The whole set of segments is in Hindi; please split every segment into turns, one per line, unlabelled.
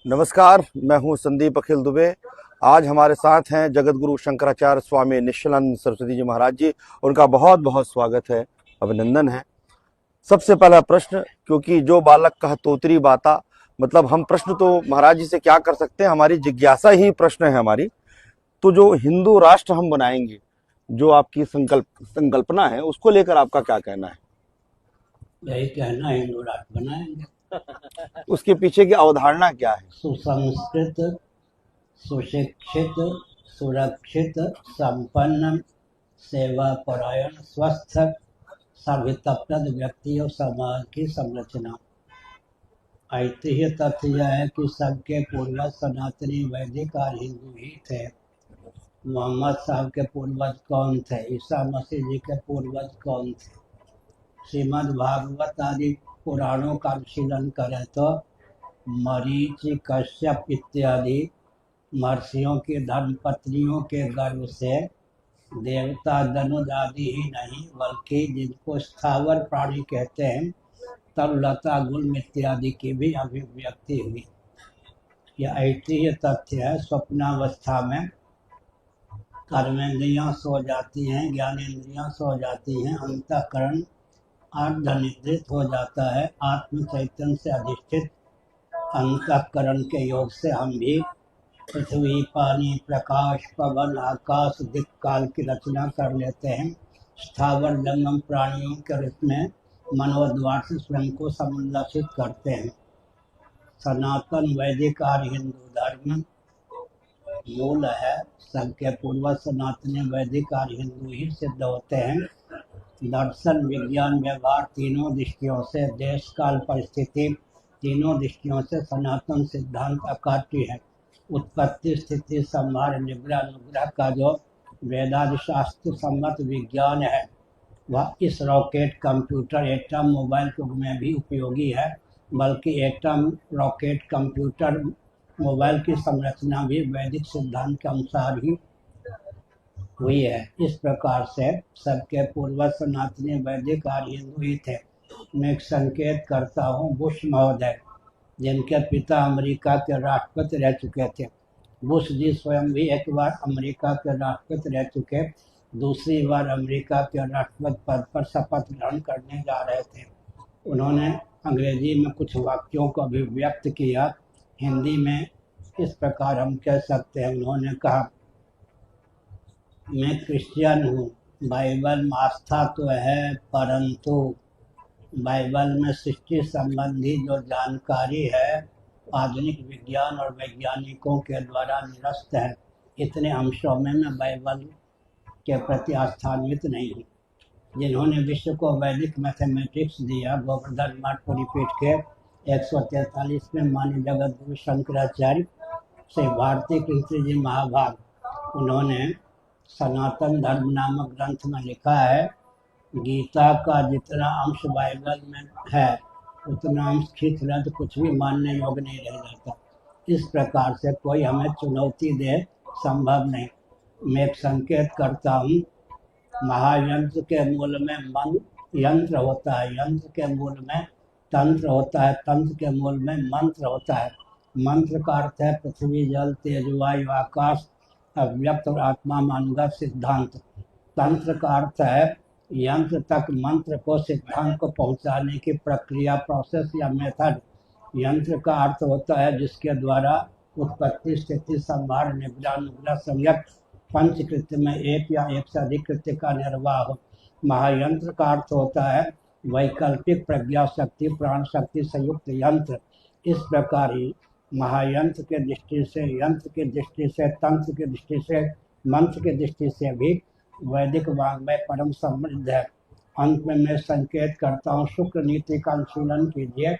नमस्कार, मैं हूं संदीप अखिल दुबे। आज हमारे साथ हैं जगत गुरु शंकराचार्य स्वामी निश्चलानंद सरस्वती जी महाराज जी। उनका बहुत बहुत स्वागत है, अभिनंदन है। सबसे पहला प्रश्न, क्योंकि जो बालक कह तोतरी बाता, मतलब हम प्रश्न तो महाराज जी से क्या कर सकते हैं, हमारी जिज्ञासा ही प्रश्न है हमारी। तो जो हिंदू राष्ट्र हम बनाएंगे, जो आपकी संकल्पना है, उसको लेकर आपका क्या कहना है?
यही कहना है, हिंदू राष्ट्र बनाएंगे।
उसके पीछे की अवधारणा क्या है?
सुसंस्कृत, सुशिक्षित, सुरक्षित, संपन्न, सेवा परायण, स्वस्थ, सभ्यताप्रद व्यक्ति और समाज की संरचना। ऐतिह्य तथ्य यह है कि सबके पूर्वज सनातनी वैदिक और हिंदू ही थे। मोहम्मद साहब के पूर्वज कौन थे? ईसा मसीह जी के पूर्वज कौन थे? श्रीमद् भागवत आदि पुराणों का अनुशीलन करें तो मरीच, कश्यप इत्यादि महर्षियों की धर्मपत्नियों के गर्भ से देवता दनुज आदि ही नहीं, बल्कि जिनको स्थावर प्राणी कहते हैं, तब लता गुल्म इत्यादि की भी अभिव्यक्ति हुई। यह ऐतिह्य तथ्य है। स्वप्नावस्था में कर्मेंद्रियां सो जाती हैं, ज्ञानेंद्रियां सो जाती हैं, अंतःकरण अर्धनिद्रित हो जाता है। आत्म चैतन्य से अधिष्ठित अंतःकरण के योग से हम भी पृथ्वी, पानी, प्रकाश, पवन, आकाश, दिक् काल की रचना कर लेते हैं। स्थावर जंगम प्राणियों के रूप में मनोद्वार से स्वयं को समुल्लसित करते हैं। सनातन वैदिक और हिंदू धर्म मूल है। सबके पूर्वज सनातनी वैदिक और हिंदू ही सिद्ध होते हैं। दर्शन, विज्ञान, व्यवहार तीनों दृष्टियों से, देश काल परिस्थिति तीनों दृष्टियों से सनातन सिद्धांत अकाट्य है। उत्पत्ति, स्थिति, संहार, निग्रह, अनुग्रह का जो वेदादि शास्त्र सम्मत विज्ञान है, वह इस रॉकेट, कंप्यूटर, एटम, मोबाइल युग में भी उपयोगी है। बल्कि एटम, रॉकेट, कंप्यूटर, मोबाइल की संरचना भी वैदिक सिद्धांत के अनुसार ही हुई है। इस प्रकार से सबके पूर्वज सनातनी वैदिक और हिंदू ही थे। मैं एक संकेत करता हूँ, बुश महोदय, जिनके पिता अमेरिका के राष्ट्रपति रह चुके थे। बुश जी स्वयं भी एक बार अमेरिका के राष्ट्रपति रह चुके, दूसरी बार अमेरिका के राष्ट्रपति पद पर शपथ ग्रहण करने जा रहे थे। उन्होंने अंग्रेजी में कुछ वाक्यों को अभिव्यक्त किया। हिंदी में इस प्रकार हम कह सकते हैं, उन्होंने कहा, मैं क्रिश्चियन हूँ, बाइबल में आस्था तो है, परंतु बाइबल में सृष्टि संबंधी जो जानकारी है आधुनिक विज्ञान और वैज्ञानिकों के द्वारा निरस्त है। इतने अंशों में मैं बाइबल के प्रति आस्थान्वित नहीं हूँ। जिन्होंने विश्व को वैदिक मैथमेटिक्स दिया, गोवर्धन मठपुरी पीठ के 143 में मान्य जगत गुरु शंकराचार्य श्री भारती कृष्ण जी महाभाग, उन्होंने सनातन धर्म नामक ग्रंथ में लिखा है, गीता का जितना अंश बाइबल में है उतना अंश खींच रहे तो कुछ भी मानने योग्य नहीं रह जाता। इस प्रकार से कोई हमें चुनौती दे संभव नहीं। मैं एक संकेत करता हूँ, महायंत्र के मूल में मन यंत्र होता है, यंत्र के मूल में तंत्र होता है, तंत्र के मूल में मंत्र होता है। मंत्र का अर्थ है पृथ्वी, जल, तेज, वायु, आकाश, अव्यक्त और आत्मा मानगत सिद्धांत। तंत्र का अर्थ है यंत्र तक मंत्र को, सिद्धांत को पहुंचाने की प्रक्रिया, प्रोसेस या मेथड। यंत्र का अर्थ होता है जिसके द्वारा उत्पत्ति, स्थिति, संहार, निग्रह, अनुग्रह, संयत पंचकृत्य में एक या एक से अधिक कृत्य का निर्वाह हो। महायंत्र का अर्थ होता है वैकल्पिक प्रज्ञा शक्ति, प्राण शक्ति संयुक्त यंत्र। इस प्रकार ही महायंत्र के दृष्टि से, यंत्र की दृष्टि से, तंत्र की दृष्टि से, मंत्र की दृष्टि से भी वैदिक वाङ्मय परम समृद्ध है। अंत में मैं संकेत करता हूँ, शुक्र नीति का अनुशीलन कीजिए।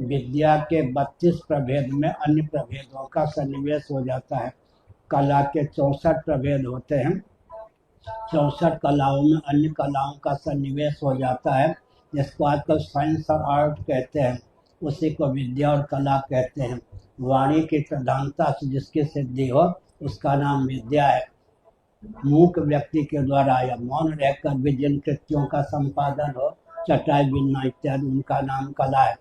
विद्या के 32 प्रभेद में अन्य प्रभेदों का सन्निवेश हो जाता है। कला के 64 प्रभेद होते हैं, 64 कलाओं में अन्य कलाओं का सन्निवेश हो जाता है, जिसको आजकल साइंस और आर्ट कहते हैं, उसी को विद्या और कला कहते हैं। वाणी की प्रधानता से जिसकी सिद्धि हो उसका नाम विद्या है। मूक व्यक्ति के द्वारा या मौन रहकर भी जिन कृत्यों का संपादन हो, चटाई बिनना इत्यादि, उनका नाम कला है।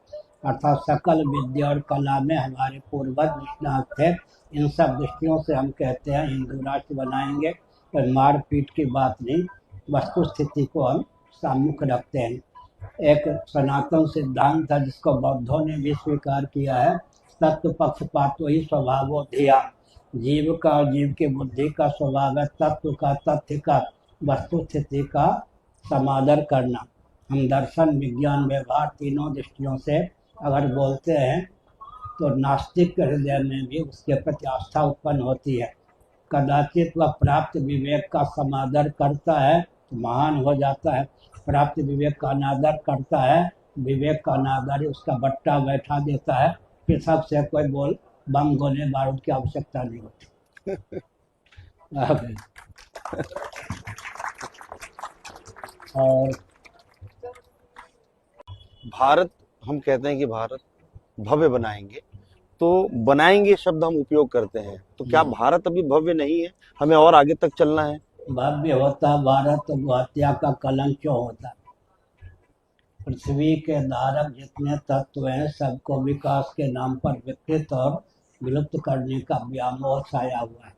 अर्थात सकल विद्या और कला में हमारे पूर्वज निष्णात थे। इन सब दृष्टियों से हम कहते हैं हिंदू राष्ट्र बनाएंगे, पर मारपीट की बात नहीं, वस्तु स्थिति को हम सम्मुख रखते हैं। एक सनातन सिद्धांत है जिसको बौद्धों ने भी स्वीकार किया है, तत्व पक्षपातो ही स्वभावो धिया। जीव का और जीव की बुद्धि का स्वभाव है तत्व का, तथ्य का, वस्तु स्थिति का समादर करना। हम दर्शन, विज्ञान, व्यवहार तीनों दृष्टियों से अगर बोलते हैं तो नास्तिक के हृदय में भी उसके प्रति आस्था उत्पन्न होती है। कदाचित वह प्राप्त विवेक का समादर करता है तो महान हो जाता है, प्राप्त विवेक का अनादर करता है, विवेक का अनादर उसका बट्टा बैठा देता है, फिर सबसे कोई बोल बम गोले बारूद की आवश्यकता नहीं होती। और
भारत, हम कहते हैं कि भारत भव्य बनाएंगे, तो बनाएंगे शब्द हम उपयोग करते हैं, तो क्या भारत अभी भव्य नहीं है? हमें और आगे तक चलना है?
भव्य होता भारत तो हत्या का कलंक क्यों होता? पृथ्वी के धारक जितने तत्व हैं सबको विकास के नाम पर विकृत और विलुप्त करने का व्यामोह छाया हुआ है।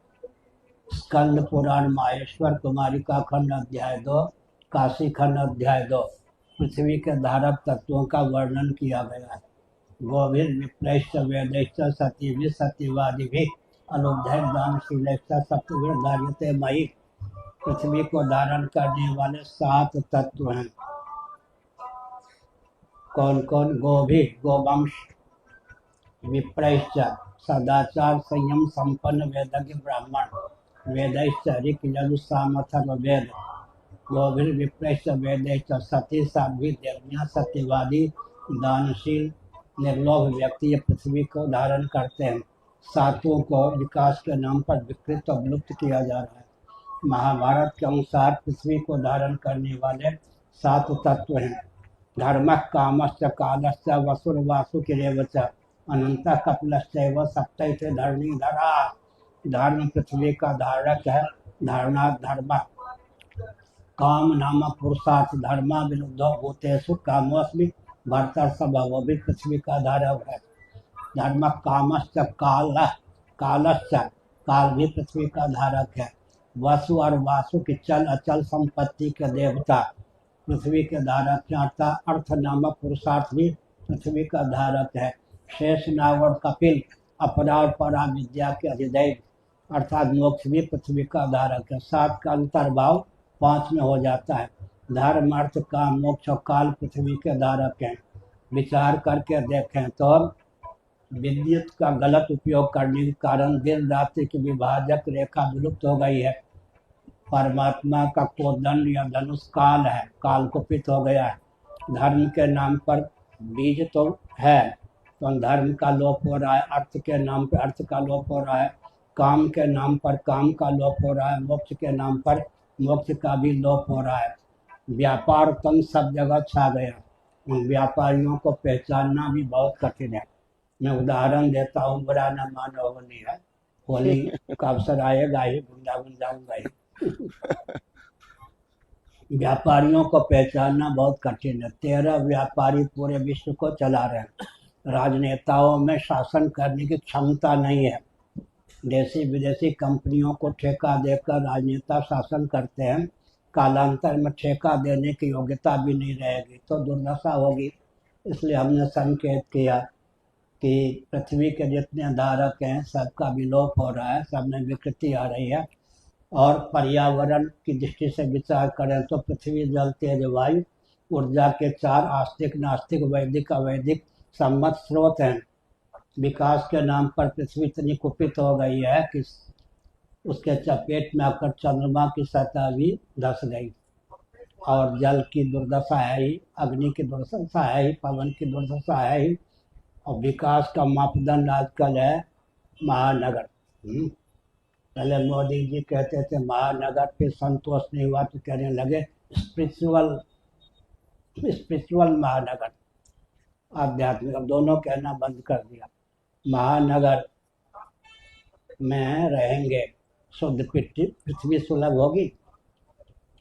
स्कंद पुराण माहेश्वर कुमारिका खंड अध्याय 2, काशी खंड अध्याय 2 पृथ्वी के धारक तत्वों का वर्णन किया गया है। गोभिर विप्लैश्च वेदैश्च सतीभिः सत्यवादिभिः अनुद्धैः दानशीलैश्च सप्तभिः धार्यते मयि। पृथ्वी को धारण करने वाले 7 तत्व हैं। कौन कौन? गोभी, गोवंश, विप्रैश्च सदाचार संयम संपन्न वेदज्ञ ब्राह्मण, वेदैश्च ऋक् यजुः साम अथर्ववेद। गोभिर विप्रैश्च वेदैश्च सती साध्वी देवज्ञा सत्यवादी दानशील निर्लोभ व्यक्ति ये पृथ्वी को धारण करते हैं। 7 को विकास के नाम पर विकृत और विलुप्त किया जा रहा है। महाभारत के अनुसार पृथ्वी को धारण करने वाले 7 तत्व हैं। धर्म, कामश्च, कालश्च, वसुर वासुकिरेव च, अनंत कपिलश्चैव सप्तैते धरणीधरा। धर्म पृथ्वी का धारक है, धारणा धर्म। काम नाम पुरुषार्थ धर्मा विरुद्धो भूतेषु कामोऽस्मि भर्तर्षभ, वो भी पृथ्वी का धारक है। धर्म कामश्च काल, कालश्च, काल भी पृथ्वी का धारक है। वसु और वासु की चल अचल संपत्ति के देवता पृथ्वी के धारक हैं, अर्थात अर्थ नामक पुरुषार्थ भी पृथ्वी का धारक है। शेष नाग और कपिल अपरा और परा विद्या के अधिदैव अर्थात मोक्ष भी पृथ्वी का धारक है। 7 का अंतर्भाव 5 में हो जाता है। धर्म, अर्थ, काम, मोक्ष और काल पृथ्वी के धारक हैं। विचार करके देखें तो विद्युत का गलत उपयोग करने के कारण दिन रात्रि की विभाजक रेखा विलुप्त हो गई है। परमात्मा का कोदंड या धनुष काल है, काल कुपित हो गया है। धर्म के नाम पर बीज तो है, तो धर्म का लोप हो रहा है। अर्थ के नाम पर अर्थ का लोप हो रहा है। काम के नाम पर काम का लोप हो रहा है। मोक्ष के नाम पर मोक्ष का भी लोप हो रहा है। व्यापार तंग सब जगह छा गया। उन व्यापारियों को पहचानना भी बहुत कठिन है। मैं उदाहरण देता हूँ, बुरा न मानो, होली है, होली का अवसर आएगा ही, वृंदावन जाऊंगा ही। व्यापारियों को पहचानना बहुत कठिन है। 13 व्यापारी पूरे विश्व को चला रहे हैं। राजनेताओं में शासन करने की क्षमता नहीं है। देशी विदेशी कंपनियों को ठेका देकर राजनेता शासन करते हैं। कालांतर में ठेका देने की योग्यता भी नहीं रहेगी तो दुर्दशा होगी। इसलिए हमने संकेत किया कि पृथ्वी के जितने धारक हैं सबका विलोप हो रहा है, सब में विकृति आ रही है। और पर्यावरण की दृष्टि से विचार करें तो पृथ्वी, जल, तेज, वायु ऊर्जा के 4 आस्तिक, नास्तिक, वैदिक, अवैदिक सम्मत स्रोत हैं। विकास के नाम पर पृथ्वी इतनी कुपित हो गई है कि उसके चपेट में आकर चंद्रमा की सतह भी धस गई। और जल की दुर्दशा है ही, अग्नि की दुर्दशा है ही, पवन की दुर्दशा है ही। और विकास का मापदंड आजकल है महानगर। पहले मोदी जी कहते थे महानगर, फिर संतोष नहीं हुआ तो कहने लगे स्पिरिचुअल महानगर, आध्यात्मिक। अब दोनों कहना बंद कर दिया। महानगर में रहेंगे, शुद्ध पृथ्वी सुलभ होगी।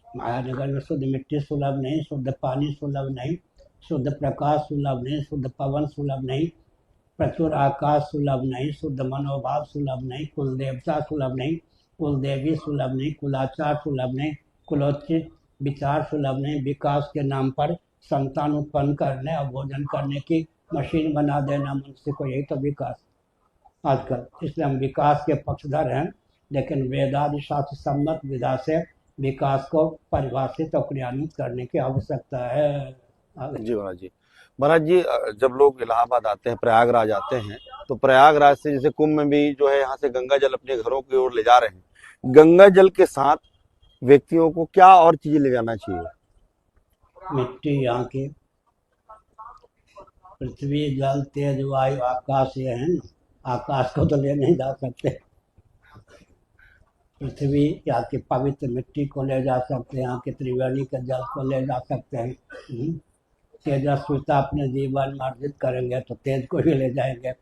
महानगर में शुद्ध मिट्टी सुलभ नहीं, शुद्ध पानी सुलभ नहीं, शुद्ध प्रकाश सुलभ नहीं, शुद्ध पवन सुलभ नहीं, प्रचुर आकाश सुलभ नहीं, शुद्ध मनोभाव सुलभ नहीं, कुल देवता सुलभ नहीं, कुल देवी सुलभ नहीं, कुलाचार सुलभ नहीं, कुलोचित विचार सुलभ नहीं, विकास के नाम पर संतान उत्पन्न करने और भोजन करने की मशीन बना देना मनुष्य को, यही तो विकास आजकल। इसलिए हम विकास के पक्षधर हैं, लेकिन वेदादि शास्त्र सम्मत विधा से विकास को परिभाषित और क्रियान्वित करने की आवश्यकता है। आगे।
जी महाराज जी। महाराज जी, जब लोग इलाहाबाद आते हैं, प्रयागराज आते हैं, तो प्रयागराज से जैसे कुंभ में भी जो है यहाँ से गंगा जल अपने घरों की ओर ले जा रहे हैं, गंगा जल के साथ व्यक्तियों को क्या और चीजें ले जाना चाहिए?
मिट्टी यहाँ की, पृथ्वी जल तेज वायु आकाश, ये है ना। आकाश को तो ले नहीं जा सकते, पृथ्वी यहाँ की पवित्र मिट्टी को ले जा सकते हैं, यहाँ की त्रिवेणी के जल को ले जा सकते हैं। तेजस्विता अपने जीवन में अर्जित करेंगे तो तेज को ही ले जाएंगे,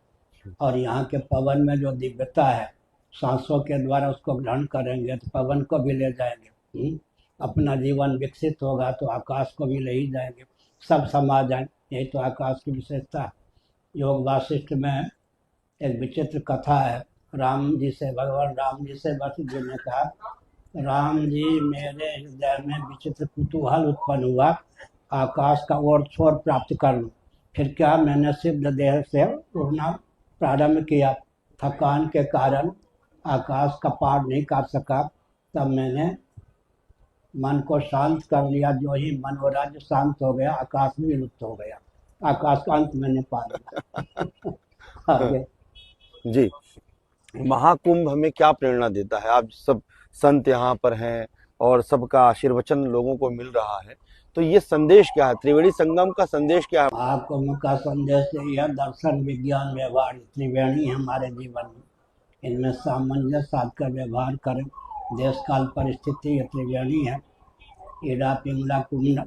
और यहाँ के पवन में जो दिव्यता है, सांसों के द्वारा उसको ग्रहण करेंगे तो पवन को भी ले जाएंगे। अपना जीवन विकसित होगा तो आकाश को भी ले ही जाएंगे, सब समा जाए, यही तो आकाश की विशेषता है। योग वासिष्ठ में एक विचित्र कथा है, राम जी से, भगवान राम जी से वशिष्ठ जी ने कहा, राम जी मेरे हृदय में विचित्र कुतूहल उत्पन्न हुआ, आकाश का ओर छोर प्राप्त कर लूं। फिर क्या, मैंने सिद्ध देह से उड़ना प्रारंभ किया, थकान के कारण आकाश का पार नहीं कर सका, तब मैंने मन को शांत कर लिया, जो ही मनोराज्य शांत हो गया, आकाश भी लुप्त हो गया, आकाश का अंत मैंने पा लिया। आगे।
जी, महाकुंभ हमें क्या प्रेरणा देता है? आप सब संत यहाँ पर हैं और सबका आशीर्वचन लोगों को मिल रहा है, तो ये संदेश क्या है? त्रिवेणी संगम का संदेश क्या है?
महाकुंभ का संदेश यह दर्शन विज्ञान व्यवहार त्रिवेणी है हमारे जीवन में, इनमें सामंजस्य साध कर व्यवहार करें। देश काल परिस्थिति ये त्रिवेणी है, ईड़ा पिंगला कुंड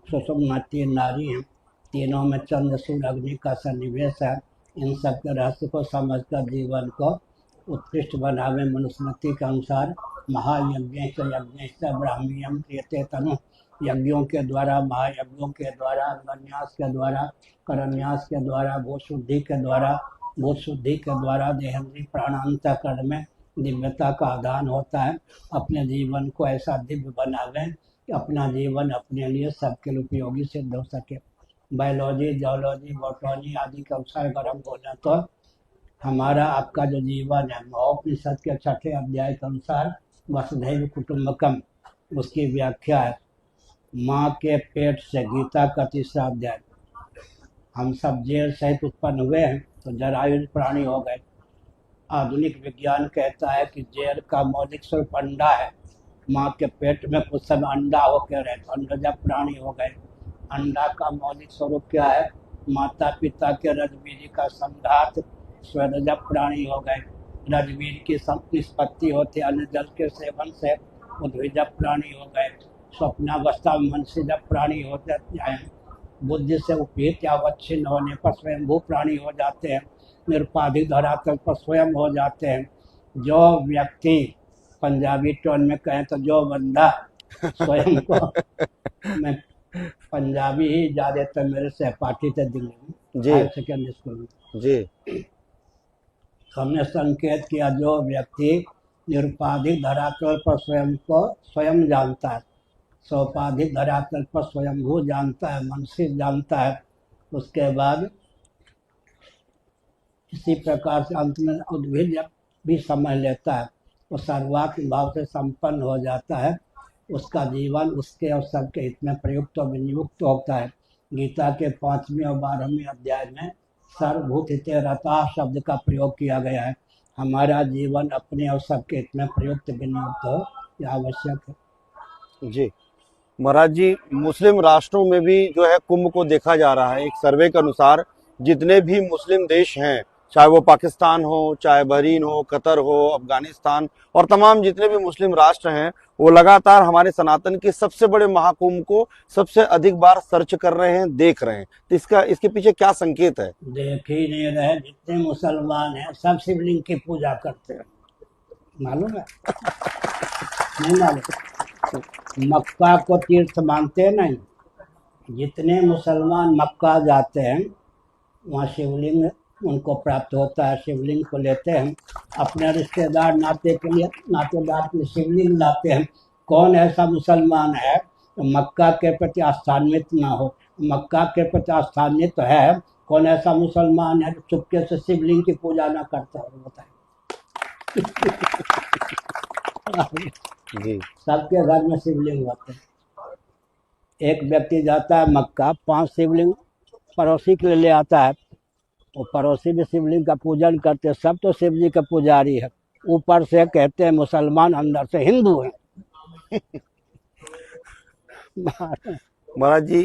सुषुम्ना तीन नारी हैं, तीनों में चंद्र सूर्य अग्नि का सन्निवेश है। इन सब के रहस्य को समझकर जीवन को उत्कृष्ट बनावे। मनुस्मृति के अनुसार महायज्ञ ब्राह्मीयम क्रियते तनु, यज्ञों के द्वारा, महायज्ञों के द्वारा, अन्यास के द्वारा, करन्यास के द्वारा, भूत शुद्धि के द्वारा देहेंद्रीय प्राणांतकरण में दिव्यता का आदान होता है। अपने जीवन को ऐसा दिव्य बनावें कि अपना जीवन अपने लिए सबके लिए उपयोगी सिद्ध हो सके। बायोलॉजी, जियोलॉजी, बॉटनी आदि के अनुसार अगर हम बोलें तो हमारा आपका जो जीवन है, उपनिषद के 6ठे अध्याय के अनुसार वसुधैव कुटुंबकम, उसकी व्याख्या है माँ के पेट से, गीता का 3रा अध्याय। हम सब जेल सहित उत्पन्न हुए हैं तो जरायुज प्राणी हो गए। आधुनिक विज्ञान कहता है कि जेल का मौलिक स्वरूप अंडा है, माँ के पेट में कुछ समय अंडा होकर रहे तो अंडजक प्राणी हो गए। अंडा का मौलिक स्वरूप क्या है? माता पिता के रजबीज का संघात, स्वेदजक प्राणी हो गए। रजबीज की निष्पत्ति होती अन्य जल के सेवन से उद्भिजक प्राणी हो गए। स्वप्नावस्था में मनसिजक प्राणी हो जाते हैं। बुद्धि से उपहित या अवच्छिन्न होने पर स्वयंभू प्राणी हो जाते हैं। निरुपाधिक धरातल पर स्वयं हो जाते हैं। जो व्यक्ति, पंजाबी टोन में कहें तो जो बंदा स्वयं को, मैं पंजाबी ही ज्यादातर मेरे सहपाठी थे दिल्ली में,
जी।
हायर सेकेंडरी स्कूल में
जी।
हमने संकेत किया, जो व्यक्ति निरुपाधिक धरातल पर स्वयं को स्वयं जानता है, सोपाधिक धरातल पर स्वयंभू जानता है, मनसी जानता है, उसके बाद इसी प्रकार से अंत में उद्भिद भी समझ लेता है, वो सर्वात्म भाव से संपन्न हो जाता है। उसका जीवन उसके और सबके हित में प्रयुक्त और विनियुक्त होता है। गीता के 5वें और 12वें अध्याय में सर्वभूत हिते रता शब्द का प्रयोग किया गया है। हमारा जीवन अपने और सबके हित में प्रयुक्त विनियुक्त हो, यह आवश्यक है।
जी महाराज जी, मुस्लिम राष्ट्रों में भी जो है कुंभ को देखा जा रहा है। एक सर्वे के अनुसार जितने भी मुस्लिम देश हैं, चाहे वो पाकिस्तान हो, चाहे बहरीन हो, कतर हो, अफगानिस्तान और तमाम जितने भी मुस्लिम राष्ट्र हैं, वो लगातार हमारे सनातन के सबसे बड़े महाकुंभ को सबसे अधिक बार सर्च कर रहे हैं, देख रहे हैं। तो इसके पीछे क्या संकेत है?
देख ही नहीं रहे, जितने मुसलमान हैं सब शिवलिंग की पूजा करते हैं, मालूम है? नहीं मालूम? मक्का को तीर्थ मानते नहीं, जितने मुसलमान मक्का जाते हैं वहाँ शिवलिंग उनको प्राप्त होता है, शिवलिंग को लेते हैं, अपने रिश्तेदार नातेदार के लिए शिवलिंग लाते हैं। कौन ऐसा मुसलमान है तो मक्का के प्रति आस्थान्वित ना हो? मक्का के प्रति आस्थान्वित है, कौन ऐसा मुसलमान है जो चुपके से शिवलिंग की पूजा ना करता हो? बताए।
जी
सबके घर में शिवलिंग होते हैं। एक व्यक्ति जाता है मक्का, 5 शिवलिंग पड़ोसी के लिए ले आता है, वो पड़ोसी भी शिवलिंग का पूजन करते हैं, सब तो शिव जी के पुजारी है, ऊपर से कहते हैं मुसलमान, अंदर से हिंदू है।
महाराज जी,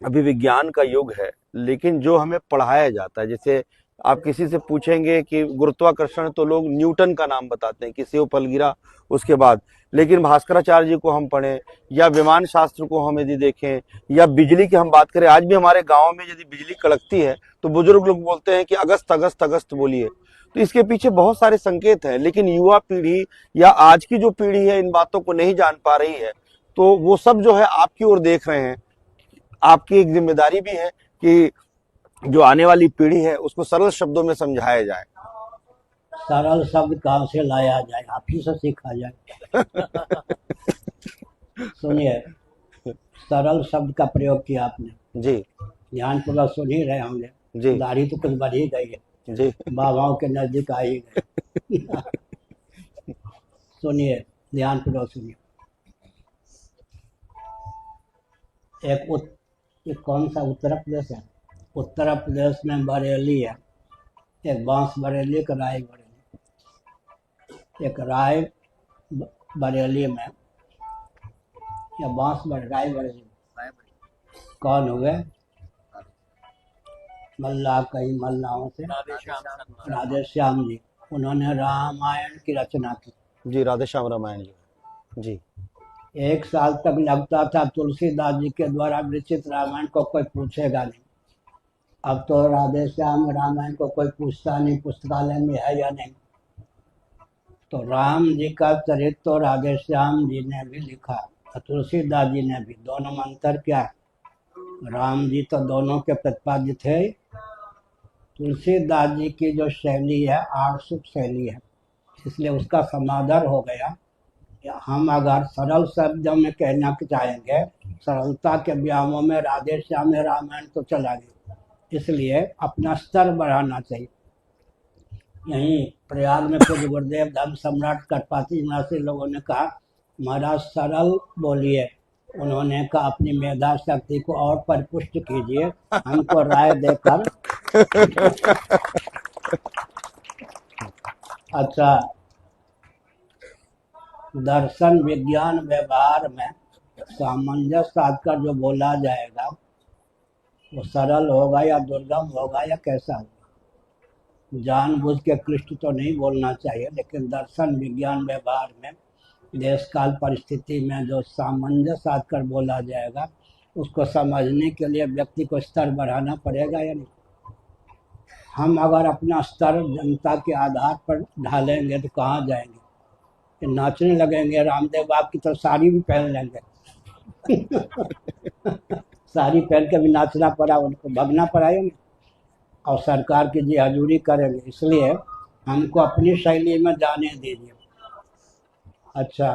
अभी विज्ञान का युग है, लेकिन जो हमें पढ़ाया जाता है, जैसे आप किसी से पूछेंगे कि गुरुत्वाकर्षण, तो लोग न्यूटन का नाम बताते हैं कि सेब फल गिरा उसके बाद, लेकिन भास्कराचार्य जी को हम पढ़ें या विमान शास्त्र को हम यदि देखें या बिजली की हम बात करें, आज भी हमारे गांव में यदि बिजली कड़कती है तो बुजुर्ग लोग बोलते हैं कि अगस्त अगस्त अगस्त बोलिए। तो इसके पीछे बहुत सारे संकेत हैं, लेकिन युवा पीढ़ी या आज की जो पीढ़ी है इन बातों को नहीं जान पा रही है। तो वो सब जो है आपकी ओर देख रहे हैं। आपकी एक जिम्मेदारी भी है कि जो आने वाली पीढ़ी है उसको सरल शब्दों में समझाया जाए।
सरल शब्द कहाँ से लाया जाए, आप ही से सीखा जाए। सुनिए, सरल शब्द का प्रयोग किया आपने,
जी
ध्यानपूर्वक सुन ही रहे होंगे।
जी
दाढ़ी तो कुछ बढ़ ही गई है,
जी
बाबाओं के नजदीक आ ही गए। सुनिए, ध्यानपूर्वक सुनिए। एक कौन सा उत्तर प्रदेश है? उत्तर प्रदेश में बरेली है, एक बांस बरेली, एक राय बरेली। एक राय बरेली में या राय बरेली कौन हुए? मल्लाह, कई मल्लाहों से राधे श्याम जी, उन्होंने रामायण की रचना की।
जी, राधे श्याम रामायण जी।
1 साल तक लगता था तुलसीदास जी के द्वारा विरचित रामायण को कोई पूछेगा नहीं। अब तो राधे श्याम रामायण को कोई पूछता नहीं, पुस्तकालय में है या नहीं। तो राम जी का चरित्र तो राधे श्याम जी ने भी लिखा, तुलसीदास जी ने भी। दोनों में अंतर क्या है? राम जी तो दोनों के प्रतिपाद्य थे। तुलसीदास जी की जो शैली है आर्षिक शैली है, इसलिए उसका समादर हो गया। हम अगर सरल शब्दों में कहना चाहेंगे, सरलता के व्यामों में राधे श्याम रामायण तो चला गया, इसलिए अपना स्तर बढ़ाना चाहिए। यहीं प्रयाग में खुद गुरुदेव धर्म सम्राट करपाती निवासी लोगों ने कहा, महाराज सरल बोलिए। उन्होंने कहा अपनी मेधा शक्ति को और परिपुष्ट कीजिए, हमको राय देकर। अच्छा, दर्शन विज्ञान व्यवहार में सामंजस्य साधकर जो बोला जाएगा वो सरल होगा या दुर्गम होगा या कैसा होगा? जानबूझ के क्लिष्ट तो नहीं बोलना चाहिए, लेकिन दर्शन विज्ञान व्यवहार में देश काल परिस्थिति में जो सामंजस्य साधकर बोला जाएगा, उसको समझने के लिए व्यक्ति को स्तर बढ़ाना पड़ेगा या नहीं? हम अगर अपना स्तर जनता के आधार पर ढालेंगे तो कहाँ जाएंगे? नाचने लगेंगे, रामदेव बाप की तो साड़ी भी पहन लेंगे। साड़ी पहन के भी नाचना पड़ा, उनको भगना पड़ा है, और सरकार की जी हजूरी करेंगे। इसलिए हमको अपनी शैली में जाने दीजिए। अच्छा,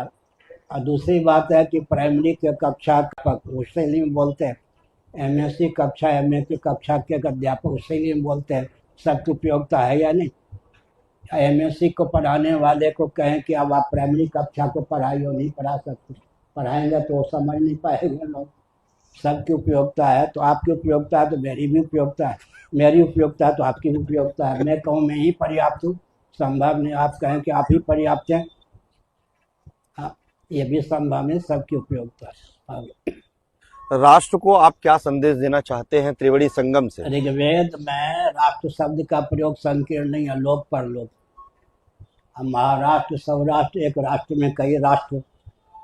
और दूसरी बात है कि प्राइमरी के कक्षा उस शैली में बोलते हैं, एमएससी कक्षा एमए की कक्षा के अध्यापक उस शैली में बोलते हैं, सबकी उपयोगिता है या नहीं? एमएससी को पढ़ाने वाले को कहें कि अब आप प्राइमरी कक्षा को पढ़ाइए, नहीं पढ़ा सकते, पढ़ाएंगे तो वो समझ नहीं पाएंगे लोग। सबकी उपयोगिता है तो आपकी उपयोगिता है तो मेरी भी उपयोगिता है, मेरी उपयोगिता है तो आपकी भी उपयोगिता है। मैं कहूँ मैं ही पर्याप्त हूँ, संभव नहीं। आप कहें कि आप ही पर्याप्त हैं, ये भी संभव नहीं। सबकी उपयोगिता है।
राष्ट्र को आप क्या संदेश देना चाहते हैं त्रिवेणी संगम से?
ऋग्वेद में राष्ट्र शब्द का प्रयोग संकीर्ण नहीं है, लोक पर लोक। महाराष्ट्र सौराष्ट्र, एक राष्ट्र में कई राष्ट्र,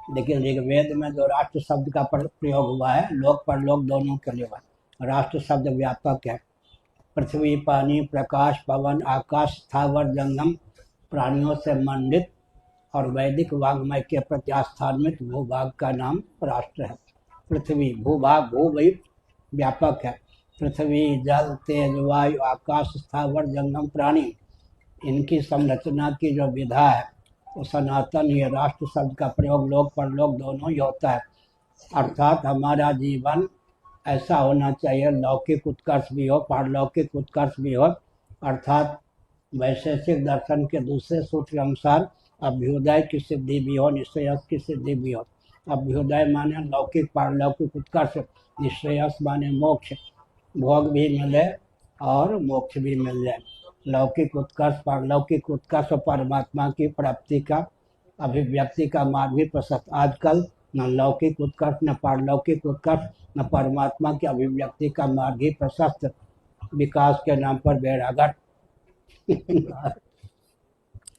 लेकिन ऋग्वेद में जो राष्ट्र शब्द का प्रयोग हुआ है लोक पर लोक दोनों के लिए हुआ। राष्ट्र शब्द व्यापक है, पृथ्वी, पानी, प्रकाश, पवन, आकाश, स्थावर, जंगम प्राणियों से मंडित और वैदिक वाग्मय के प्रति आस्थान्वित भूभाग का नाम राष्ट्र है। पृथ्वी भूभाग भू भी व्यापक है। पृथ्वी जल तेज वायु आकाश स्थावर जंगम प्राणी, इनकी संरचना की जो विधा है वो सनातन ही है। राष्ट्र शब्द का प्रयोग लोक परलोक दोनों ही होता है, अर्थात हमारा जीवन ऐसा होना चाहिए, लौकिक उत्कर्ष भी हो पारलौकिक उत्कर्ष भी हो, अर्थात वैशेषिक दर्शन के दूसरे सूत्र के अनुसार अभ्युदय की सिद्धि भी हो, निश्रेयस की सिद्धि भी हो। अभ्युदय माने लौकिक पारलौकिक उत्कर्ष, निश्रेयस माने मोक्ष, भोग भी मिले और मोक्ष भी मिल जाए। लौकिक उत्कर्ष पारलौकिक उत्कर्ष और परमात्मा की प्राप्ति का अभिव्यक्ति का मार्ग भी प्रशस्त। आजकल न लौकिक उत्कर्ष न पारलौकिक उत्कर्ष न परमात्मा की अभिव्यक्ति का मार्ग ही प्रशस्त, विकास के नाम पर बेड़ागट।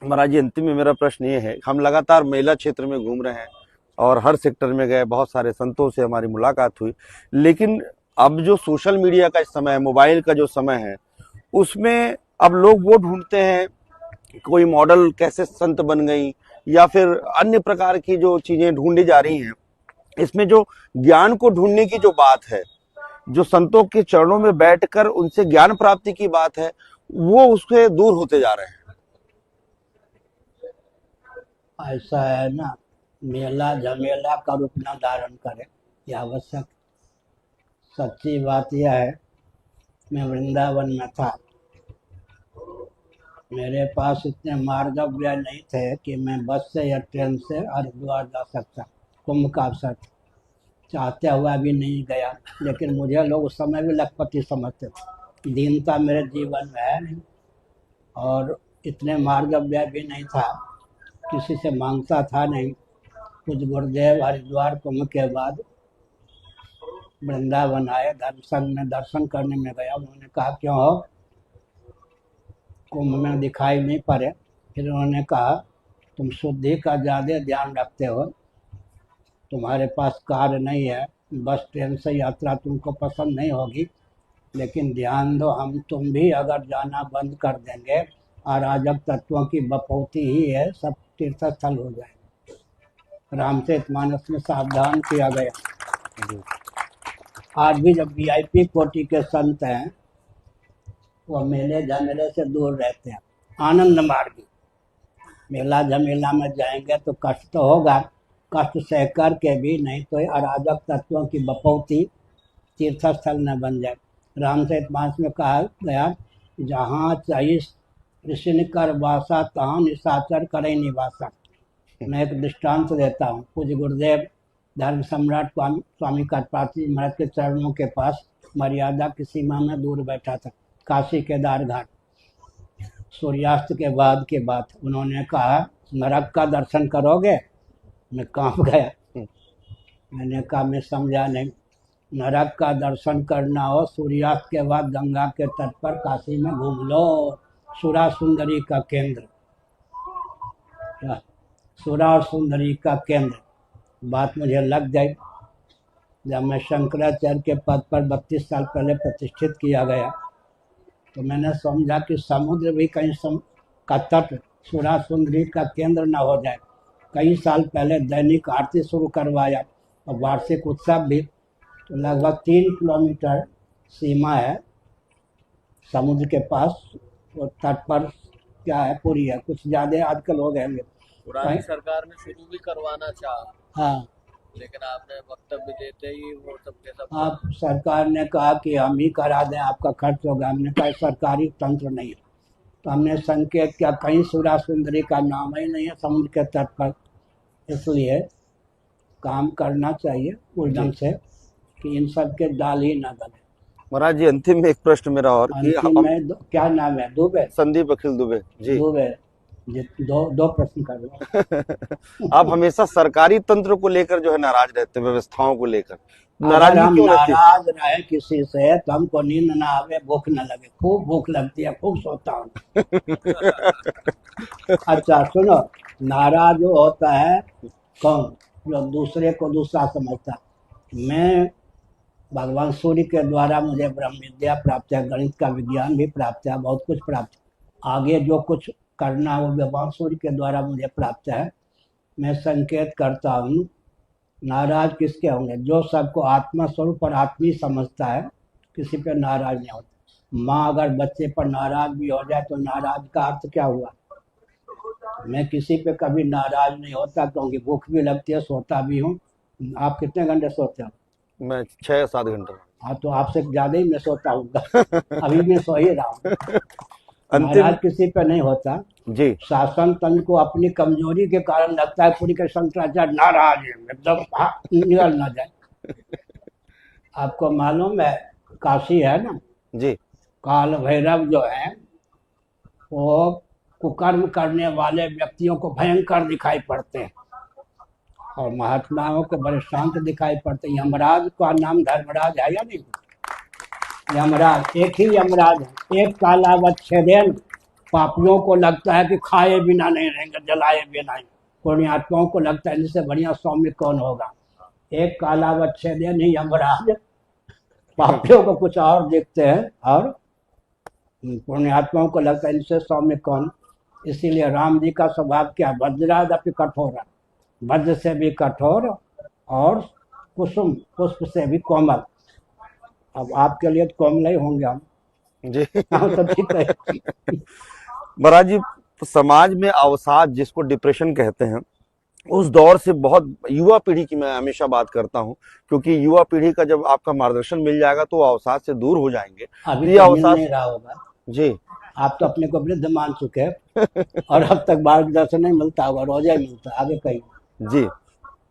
महाराज जी, अंतिम में मेरा प्रश्न ये है, हम लगातार महिला क्षेत्र में घूम रहे हैं और हर सेक्टर में गए, बहुत सारे संतों से हमारी मुलाकात हुई, लेकिन अब जो सोशल मीडिया का समय है, मोबाइल का जो समय है, उसमें अब लोग वो ढूंढते हैं, कोई मॉडल कैसे संत बन गई या फिर अन्य प्रकार की जो चीजें ढूंढी जा रही हैं। इसमें जो ज्ञान को ढूंढने की जो बात है, जो संतों के चरणों में बैठकर उनसे ज्ञान प्राप्ति की बात है, वो उससे दूर होते जा रहे हैं।
ऐसा है ना, मेला झमेला का रूप न धारण करे, यह आवश्यक। सच्ची बात यह है, मैं वृंदावन में था, मेरे पास इतने मार्गव्य नहीं थे कि मैं बस से या ट्रेन से हरिद्वार जा सकता। कुंभ का अवसर चाहते हुआ भी नहीं गया, लेकिन मुझे लोग उस समय भी लखपति समझते थे। दीनता मेरे जीवन में है नहीं और इतने मार्गव्य भी नहीं था, किसी से मांगता था नहीं। कुछ गुरुदेव हरिद्वार कुंभ के बाद वृंदावन आए, दर्शन करने में गया। उन्होंने कहा क्यों हो, कुंभ में दिखाई नहीं पड़े। फिर उन्होंने कहा तुम शुद्धि का ज़्यादा ध्यान रखते हो, तुम्हारे पास कार नहीं है, बस ट्रेन से यात्रा तुमको पसंद नहीं होगी, लेकिन ध्यान दो, हम तुम भी अगर जाना बंद कर देंगे, अराजक तत्वों की बपौती ही है, सब तीर्थ स्थल हो जाए। रामचरितमानस में सावधान किया गया। आज भी जब वीआईपी कोटि के संत हैं वो मेले झमेले से दूर रहते हैं, आनंद मार्गी। मेला झमेला में जाएंगे तो कष्ट तो होगा, कष्ट सह कर के भी नहीं तो अराजक तत्वों की बपौती तीर्थ स्थल न बन जाए। रामचरितमानस में कहा गया, जहाँ चाहिए ऋषि कर वासा तहाँ निशाचर करे निवासा। मैं एक दृष्टांत देता हूँ। पूज्य गुरुदेव धर्म सम्राट स्वामी कर्पाती महाराज के चरणों के पास मर्यादा की सीमा में दूर बैठा था, काशी केदार घाट। सूर्यास्त के बाद की बात, उन्होंने कहा नरक का दर्शन करोगे? मैं कांप गया, मैंने कहा मैं समझा नहीं। नरक का दर्शन करना हो सूर्यास्त के बाद गंगा के तट पर काशी में घूम लो, सुरा सुंदरी का केंद्र, सुरा और सुंदरी का केंद्र। बात मुझे लग गई। जब मैं शंकराचार्य के पद पर 32 साल पहले प्रतिष्ठित किया गया तो मैंने समझा कि समुद्र भी कहीं का तट सुरा सुंदरी का केंद्र न हो जाए। कई साल पहले दैनिक आरती शुरू करवाया और वार्षिक उत्सव भी। तो लगभग 3 किलोमीटर सीमा है समुद्र के पास, और तट पर क्या है, पूरी है, कुछ ज़्यादा आजकल हो गए।
पुरानी सरकार ने शुरू भी करवाना चाहा,
हाँ,
लेकिन आपने वक्तव्य देते ही वो सबके सब
आप सरकार ने कहा कि हम ही करा दें, आपका खर्च होगा। हमने कहा सरकारी तंत्र नहीं है, तो हमने संकेत किया कहीं सुरा सुंदरी का नाम ही नहीं है समुद्र के तट पर। इसलिए काम करना चाहिए उद्यम से कि इन सब के दाल ही ना गले।
महाराज जी, अंतिम में एक प्रश्न मेरा और कि
अंतिम में क्या नाम है, दुबे?
संदीप अखिल दुबे जी।
दुबे जी, दो प्रश्न कर लो।
आप हमेशा सरकारी तंत्र को लेकर जो है नाराज रहते हैं, व्यवस्थाओं को लेकर
अगर
नाराजगी
हम
क्यों रहती है?
नाराज रहे किसी से तो हमको नींद ना आवे, भूख न लगे। खूब भूख लगती है, खूब सोता हूँ। अच्छा सुनो, नाराज वो होता है कौन, जो दूसरे को दूसरा समझता है। मैं भगवान सूर्य के द्वारा मुझे ब्रह्म विद्या प्राप्त है, गणित का विज्ञान भी प्राप्त है, बहुत कुछ प्राप्त है। आगे जो कुछ करना वो भगवान सूर्य के द्वारा मुझे प्राप्त है। मैं संकेत करता हूँ नाराज किसके होंगे? जो सबको आत्मा स्वरूप और आत्मी समझता है, किसी पे नाराज नहीं होता। माँ अगर बच्चे पर नाराज भी हो जाए तो नाराज का अर्थ क्या हुआ? मैं किसी पे कभी नाराज नहीं होता, क्योंकि भूख भी लगती है, सोता भी हूँ। आप कितने घंटे सोते हो?
मैं 6-7 घंटे।
हाँ, तो आपसे ज्यादा ही मैं सोता हूँ। अभी मैं सो ही रहा हूँ।
अंतिम
नाराज किसी पे नहीं होता।
जी
शासन तंत्र को अपनी कमजोरी के कारण लगता है पूरी के शंकराचार्य नाराज है, एकदम निकल ना जाए। आपको मालूम है, काशी है ना,
जी
काल भैरव जो है वो कुकर्म करने वाले व्यक्तियों को भयंकर दिखाई पड़ते हैं, और महात्माओं को बड़े शांत दिखाई पड़ते हैं। यमराज का नाम धर्मराज है या नहीं? यमराज एक ही यमराज है, एक कालावच्छेदन। पापियों को लगता है कि खाए बिना नहीं रहेंगे, जलाए बिना नहीं। पुण्यात्माओं को लगता है इनसे बढ़िया सौम्य कौन होगा। एक कालावच्छेदन ही यमराज, पापियों को कुछ और दिखते हैं, और पुण्यात्माओं को लगता है इनसे सौम्य कौन। इसीलिए राम जी का स्वभाव क्या? वज्रादपि कठोर, वज्र से भी कठोर और कुसुम पुष्प से भी कोमल। अब आपके लिए तो कोमल ही होंगे हम।
जी
हाँ, तो ठीक है।
महाराज जी, समाज में अवसाद जिसको डिप्रेशन कहते हैं, उस दौर से बहुत युवा पीढ़ी की मैं हमेशा बात करता हूं, क्योंकि युवा पीढ़ी का जब आपका मार्गदर्शन मिल जाएगा तो वो अवसाद से दूर हो जाएंगे।
अभी
ये
तो मिल
अवसाद
नहीं रहा होगा।
जी
आप तो अपने को वृद्ध मान चुके हैं, और अब तक मार्गदर्शन नहीं मिलता होगा, रोजा ही मिलता है। आगे कहीं
जी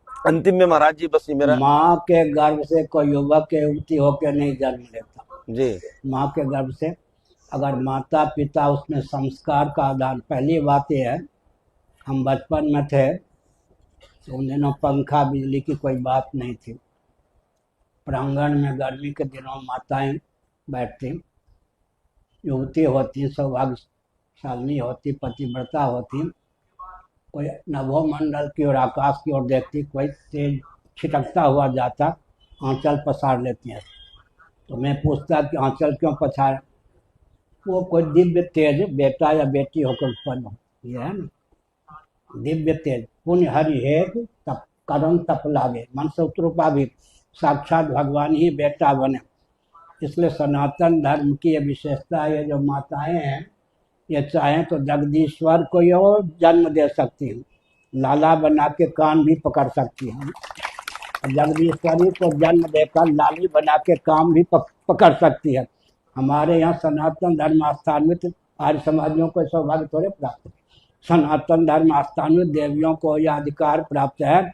अंतिम में महाराज जी बस ये मेरा
माँ के गर्भ से कोई युवक या युवती होकर नहीं जन्म लेता।
जी
माँ के गर्भ से अगर माता पिता उसमें संस्कार का आदान, पहली बात यह है, हम बचपन में थे तो उन दिनों पंखा बिजली की कोई बात नहीं थी। प्रांगण में गर्मी के दिनों माताएं बैठती, युवती होती, सौभाग्यशालिनी होती, पतिव्रता होती, कोई नभोमंडल की और आकाश की ओर देखती, कोई तेज छिटकता हुआ जाता, आंचल पसार लेती हैं। तो मैं पूछता कि आंचल क्यों पसार? वो कोई दिव्य तेज बेटा या बेटी होकर उत्पन्न हो, ये है ना, दिव्य तेज। पुण्य हरि हेत तप कदम तप लागे, मन से उत्रूपा भी साक्षात भगवान ही बेटा बने। इसलिए सनातन धर्म की ये विशेषता है, ये जो माताएं हैं ये चाहें तो जगदीश्वर को ये जन्म दे सकती हैं, लाला बना के कान भी पकड़ सकती हैं। जगदीश्वरी को जन्म देकर लाली बना के काम भी पकड़ सकती है। हमारे यहाँ सनातन धर्म आस्थान्वित आर्य समाजियों को सौभाग्य थोड़े प्राप्त है। सनातन धर्म आस्थान्वित देवियों को यह अधिकार प्राप्त है,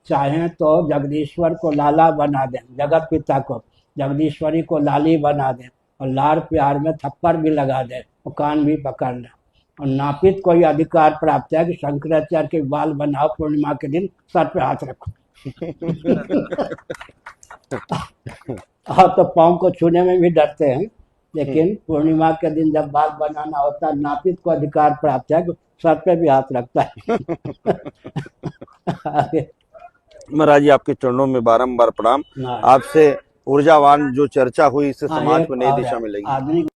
चाहें तो जगदीश्वर को लाला बना दें, जगत पिता को जगदीश्वरी को लाली बना दें, और लाड़ प्यार में थप्पड़ भी लगा दें और कान भी पकड़ लें। और नापित को यह अधिकार प्राप्त है कि शंकराचार्य के बाल बनाओ, पूर्णिमा के दिन सर पे हाथ रखो। हाँ, तो पाँव को छूने में भी डरते हैं, लेकिन पूर्णिमा के दिन जब बाल बनाना होता है, नापित को अधिकार प्राप्त है कि सर पे भी हाथ रखता है।
महाराज जी आपके चरणों में बारंबार प्रणाम।
हाँ।
आपसे ऊर्जावान जो चर्चा हुई इससे
हाँ,
समाज
एक
को नई
और
दिशा
है,
मिलेगी।
आदमी